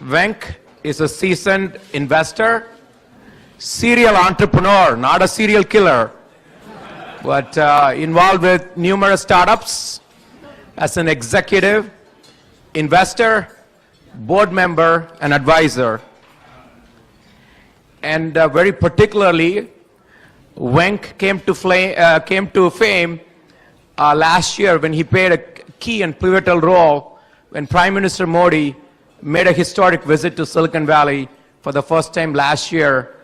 Venk is a seasoned investor, serial entrepreneur, not a serial killer, but involved with numerous startups as an executive, investor, board member, and advisor. And very particularly, Venk came to fame last year when he played a key and pivotal role when Prime Minister Modi made a historic visit to Silicon Valley for the first time last year,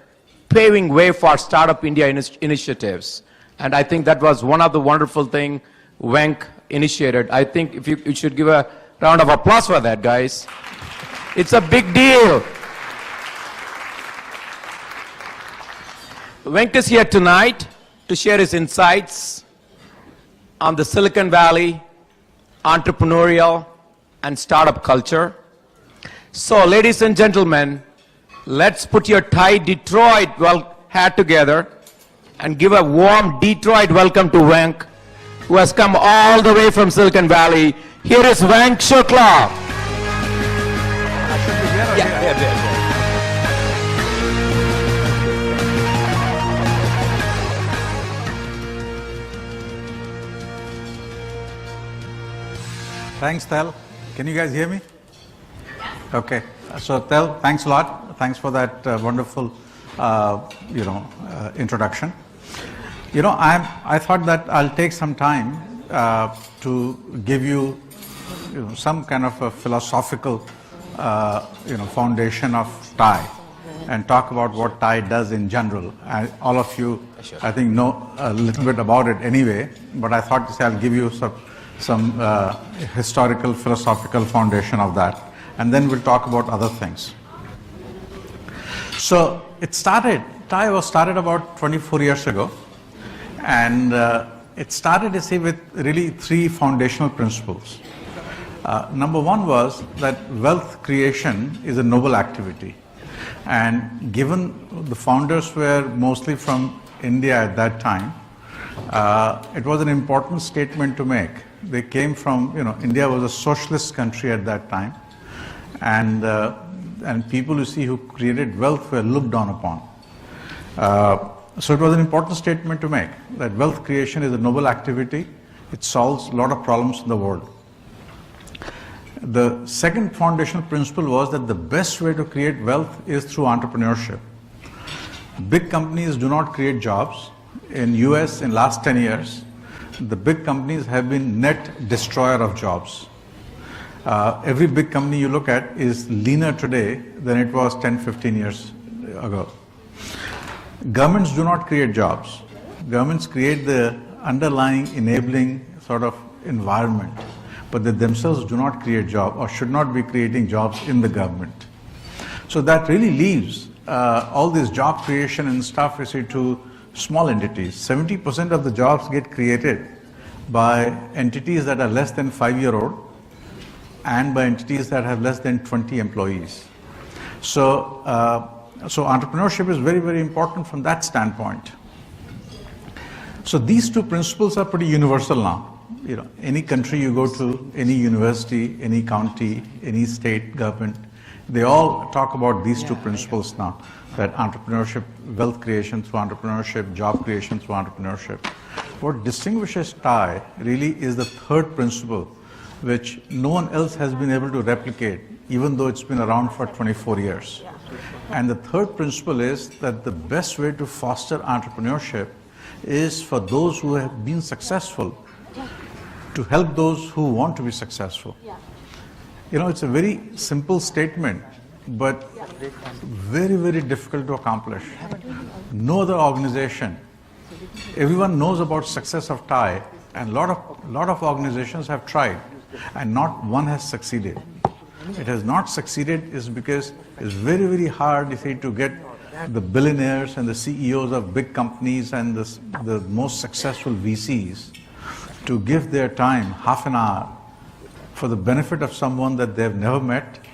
paving way for Startup India initiatives. And I think that was one of the wonderful things Venk initiated. I think if you should give a round of applause for that, guys. It's a big deal. Venk is here tonight to share his insights on the Silicon Valley entrepreneurial and startup culture. So, ladies and gentlemen, let's put your TiE Detroit hat together and give a warm Detroit welcome to Venk, who has come all the way from Silicon Valley. Here is Venktesh Shukla. Thanks, Tel. Can you guys hear me? Okay. So, Tel, thanks a lot. Thanks for that wonderful, introduction. I thought that I'll take some time to give you, some kind of a philosophical, foundation of TiE, and talk about what TiE does in general. All of you, I think, know a little bit about it anyway, but I thought I'll give you some historical, philosophical foundation of that, and then we'll talk about other things. So TiE was started about 24 years ago, and it started, with really three foundational principles. Number one was that wealth creation is a noble activity, and given the founders were mostly from India at that time, it was an important statement to make. They came from, India was a socialist country at that time, and people who created wealth were looked down upon. So it was an important statement to make, that wealth creation is a noble activity. It solves a lot of problems in the world. The second foundational principle was that the best way to create wealth is through entrepreneurship. Big companies do not create jobs. In US, in last 10 years, the big companies have been net destroyer of jobs. Every big company you look at is leaner today than it was 10, 15 years ago. Governments do not create jobs. Governments create the underlying enabling sort of environment, but they themselves do not create jobs or should not be creating jobs in the government. So that really leaves all this job creation and stuff to small entities. 70% of the jobs get created by entities that are less than 5-year-old and by entities that have less than 20 employees. So entrepreneurship is very, very important from that standpoint. So these two principles are pretty universal now. Any country you go to, any university, any county, any state government, they all talk about these two principles now. That entrepreneurship, wealth creation through entrepreneurship, job creation through entrepreneurship. What distinguishes TiE really is the third principle, which no one else has been able to replicate, even though it's been around for 24 years. And the third principle is that the best way to foster entrepreneurship is for those who have been successful to help those who want to be successful. It's a very simple statement, but very, very difficult to accomplish. No other organization, everyone knows about success of TiE, and lot of organizations have tried, and not one has succeeded. It has not succeeded is because it's very, very hard to get the billionaires and the CEOs of big companies and the most successful VCs to give their time, half an hour, for the benefit of someone that they've never met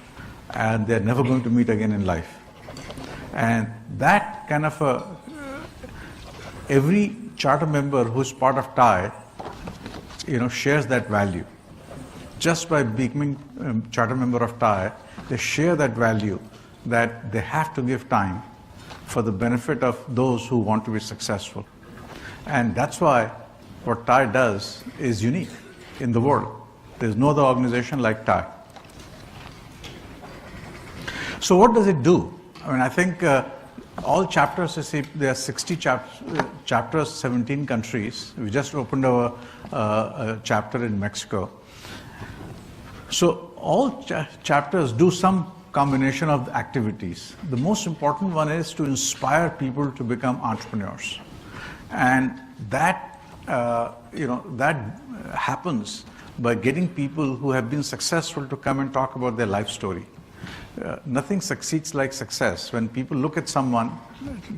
and they're never going to meet again in life. And that kind of every charter member who's part of TiE, shares that value. just by becoming a charter member of TiE, they share that value that they have to give time for the benefit of those who want to be successful. And that's why what TiE does is unique in the world. There's no other organization like TiE. So what does it do? I mean, I think all chapters, you see, there are 60 chapters, 17 countries. We just opened a chapter in Mexico. So all chapters do some combination of activities. The most important one is to inspire people to become entrepreneurs. And that, that happens by getting people who have been successful to come and talk about their life story. Nothing succeeds like success. When people look at someone,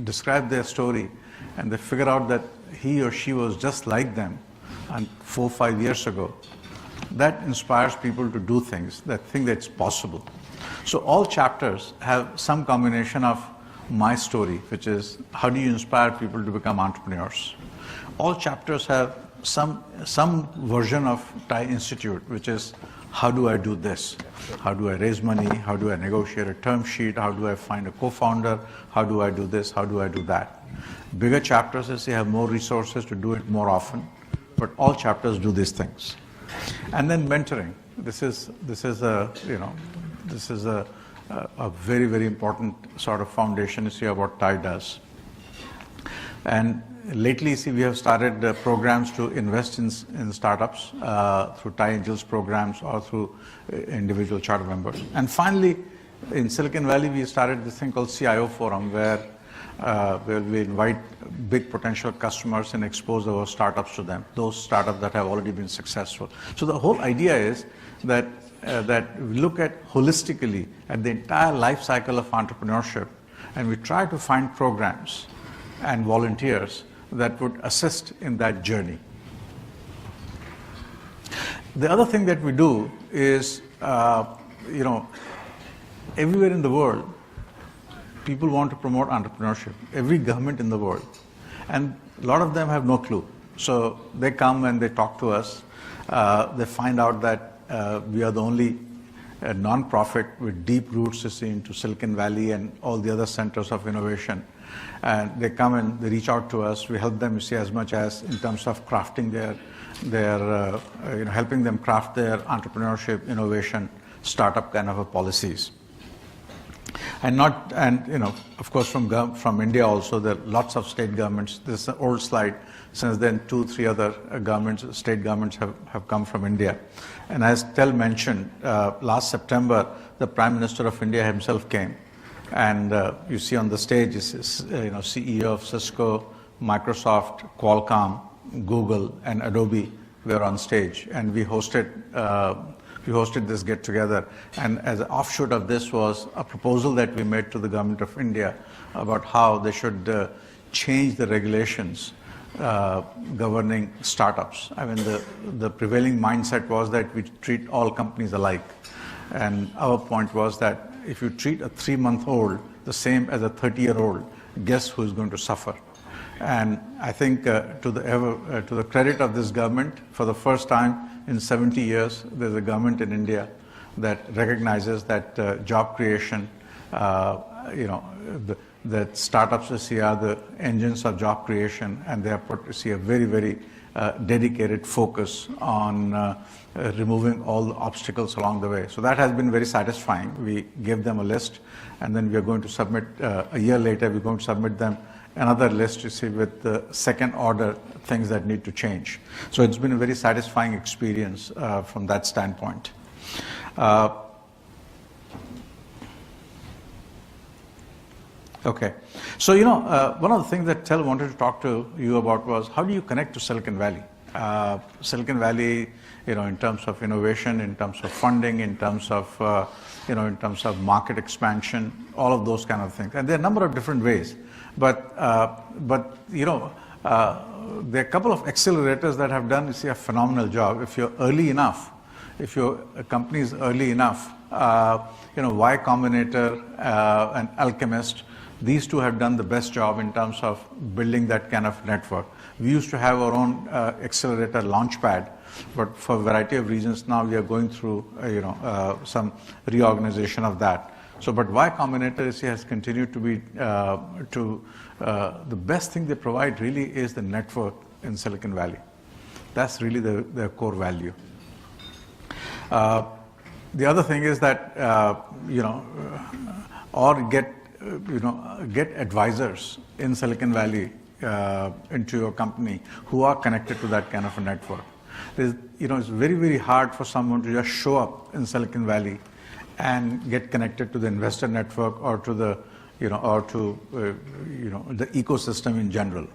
describe their story, and they figure out that he or she was just like them 4 or 5 years ago, that inspires people to do things, that think that it's possible. So all chapters have some combination of my story, which is how do you inspire people to become entrepreneurs. All chapters have some version of TiE Institute, which is how do I do this? How do I raise money? How do I negotiate a term sheet? How do I find a co-founder? How do I do this? How do I do that? Bigger chapters, as they have more resources to do it more often, but all chapters do these things. And then mentoring. This is a very, very important sort of foundation you see of what TiE does. And lately, see, we have started programs to invest in startups through TiE Angels programs or through individual charter members. And finally, in Silicon Valley, we started this thing called CIO Forum, where we invite big potential customers and expose our startups to them, those startups that have already been successful. So the whole idea is that we look at holistically at the entire life cycle of entrepreneurship, and we try to find programs and volunteers that would assist in that journey. The other thing that we do is, everywhere in the world, people want to promote entrepreneurship, every government in the world. And a lot of them have no clue. So they come and they talk to us. They find out that we are the only non-profit with deep roots into Silicon Valley and all the other centers of innovation. And they come and they reach out to us. We help them, you see, as much as in terms of crafting helping them craft their entrepreneurship, innovation, startup kind of policies. And of course, from India also, there are lots of state governments. This is an old slide. Since then, 2 or 3 other state governments have come from India. And as Tel mentioned, last September, the Prime Minister of India himself came. And you see on the stage is CEO of Cisco, Microsoft, Qualcomm, Google, and Adobe were on stage. And we hosted this get-together, and as an offshoot of this was a proposal that we made to the government of India about how they should change the regulations governing startups. I mean, the prevailing mindset was that we treat all companies alike, and our point was that if you treat a 3-month-old the same as a 30-year-old, guess who is going to suffer? And I think to the credit of this government, for the first time in 70 years, there's a government in India that recognizes that job creation, that startups you see are the engines of job creation, and they have put you see a very, very dedicated focus on removing all the obstacles along the way. So that has been very satisfying. We gave them a list, and then we are going to submit, a year later, we're going to submit them another list, you see, with the second order things that need to change. So it's been a very satisfying experience from that standpoint. Okay, so one of the things that Tel wanted to talk to you about was how do you connect to Silicon Valley? Silicon Valley, in terms of innovation, in terms of funding, in terms of market expansion, all of those kind of things. And there are a number of different ways. But there are a couple of accelerators that have done, you see, a phenomenal job. If you're early enough, if your company is early enough, Y Combinator and Alchemist, These two have done the best job in terms of building that kind of network. We used to have our own accelerator launchpad, but for a variety of reasons now we are going through some reorganization of that. So, but Y Combinator has continued to be the best thing they provide really is the network in Silicon Valley. That's really their core value. The other thing is that or get advisors in Silicon Valley into your company who are connected to that kind of a network. It's very, very hard for someone to just show up in Silicon Valley and get connected to the investor network or to the the ecosystem in general.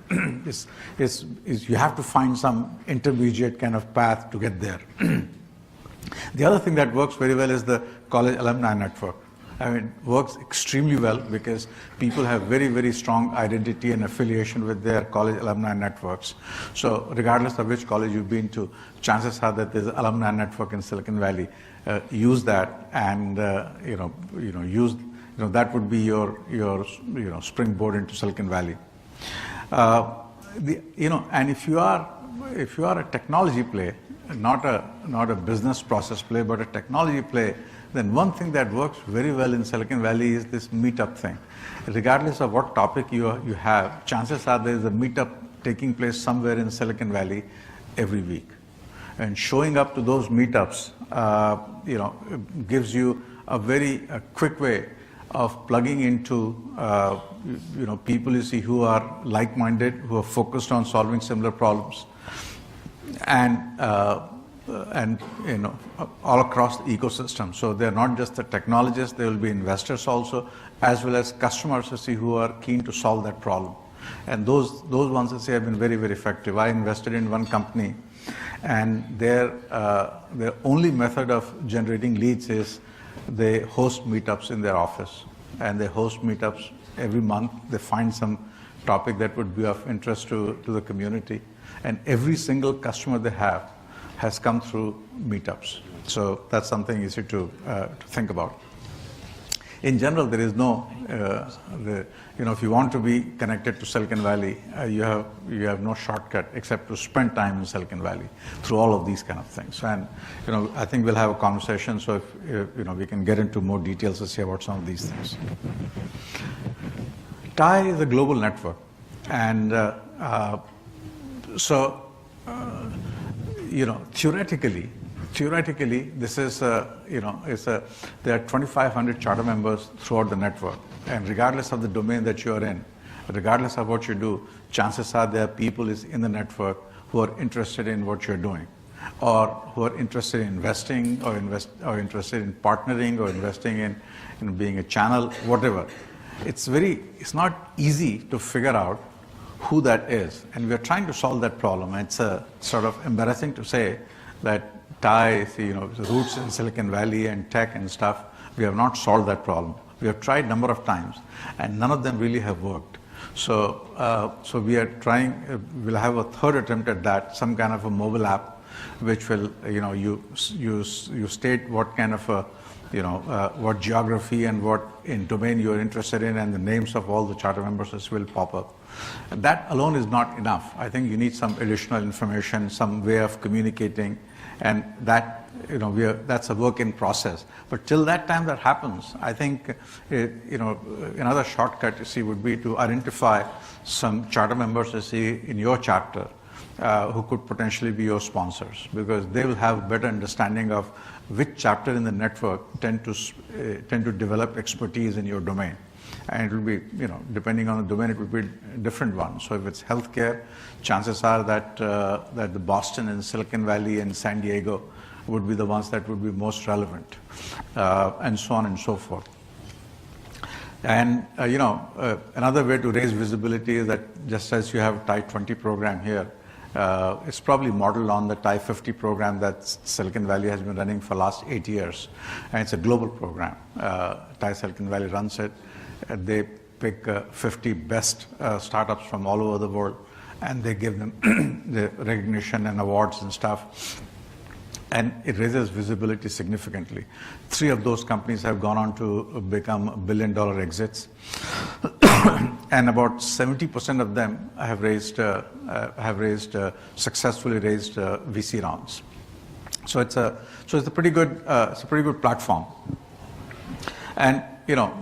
You have to find some intermediate kind of path to get there. The other thing that works very well is the college alumni network. I mean, it works extremely well because people have very, very strong identity and affiliation with their college alumni networks. So regardless of which college you've been to, chances are that there's an alumni network in Silicon Valley. Use that and that would be your springboard into Silicon Valley. And if you are a technology play, not a business process play, but a technology play, then one thing that works very well in Silicon Valley is this meetup thing. Regardless of what topic you have, chances are there is a meetup taking place somewhere in Silicon Valley every week. And showing up to those meetups, gives you a very quick way of plugging into, people you see who are like-minded, who are focused on solving similar problems, and all across the ecosystem. So they're not just the technologists; they will be investors also, as well as customers you see who are keen to solve that problem. And those ones I say have been very, very effective. I invested in one company, and their only method of generating leads is they host meetups in their office, and they host meetups every month. They find some topic that would be of interest to the community, and every single customer they have has come through meetups. So that's something easy to think about. In general, there is no, if you want to be connected to Silicon Valley, you have no shortcut except to spend time in Silicon Valley through all of these kind of things. And I think we'll have a conversation, so if we can get into more details to see about some of these things. TiE is a global network, and theoretically, this is there are 2,500 charter members throughout the network, and regardless of the domain that you are in, regardless of what you do, chances are there are people in the network who are interested in what you're doing, or who are interested in investing, or interested in partnering, or investing in being a channel, whatever. It's not easy to figure out who that is, and we're trying to solve that problem. It's sort of embarrassing to say that TiE, roots in Silicon Valley and tech and stuff, we have not solved that problem. We have tried a number of times, and none of them really have worked. So we are trying, we'll have a third attempt at that, some kind of a mobile app, which will, you state what kind of a, what geography and what domain you're interested in, and the names of all the charter members will pop up. And that alone is not enough. I think you need some additional information, some way of communicating, and that, that's a work in process. But till that time that happens, I think, another shortcut would be to identify some charter members in your chapter who could potentially be your sponsors, because they will have a better understanding of which chapter in the network tend to develop expertise in your domain. And it will be, depending on the domain, it will be a different one. So if it's healthcare, chances are that the Boston and Silicon Valley and San Diego would be the ones that would be most relevant, and so on and so forth. And another way to raise visibility is that just as you have a TiE 20 program here, it's probably modeled on the TiE 50 program that Silicon Valley has been running for the last 8 years. And it's a global program. TiE Silicon Valley runs it. They pick 50 best startups from all over the world, and they give them the recognition and awards and stuff. And it raises visibility significantly. 3 of those companies have gone on to become $1 billion exits. and about 70% of them have successfully raised VC rounds. So it's a pretty good platform. And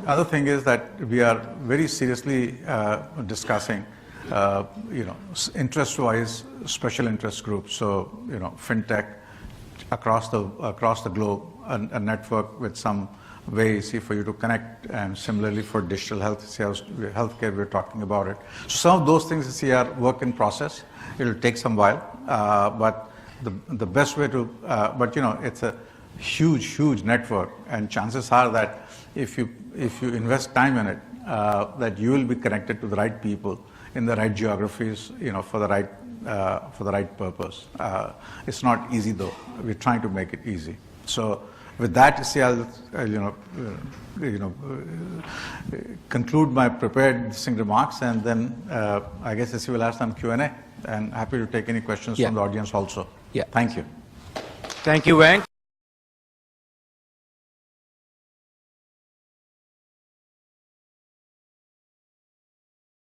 other thing is that we are very seriously discussing interest-wise special interest groups. So fintech across the globe, a network with some ways for you to connect, and similarly for digital healthcare, we're talking about it. So some of those things are work in process. It'll take some while, but the best way to, it's a huge network, and chances are that if you invest time in it, that you will be connected to the right people in the right geographies, for the right purpose. It's not easy though. We're trying to make it easy. So with that, I'll conclude my prepared remarks, and then I guess we'll have some Q&A, and happy to take any questions from the audience also. Yeah. Thank you. Thank you, Venk.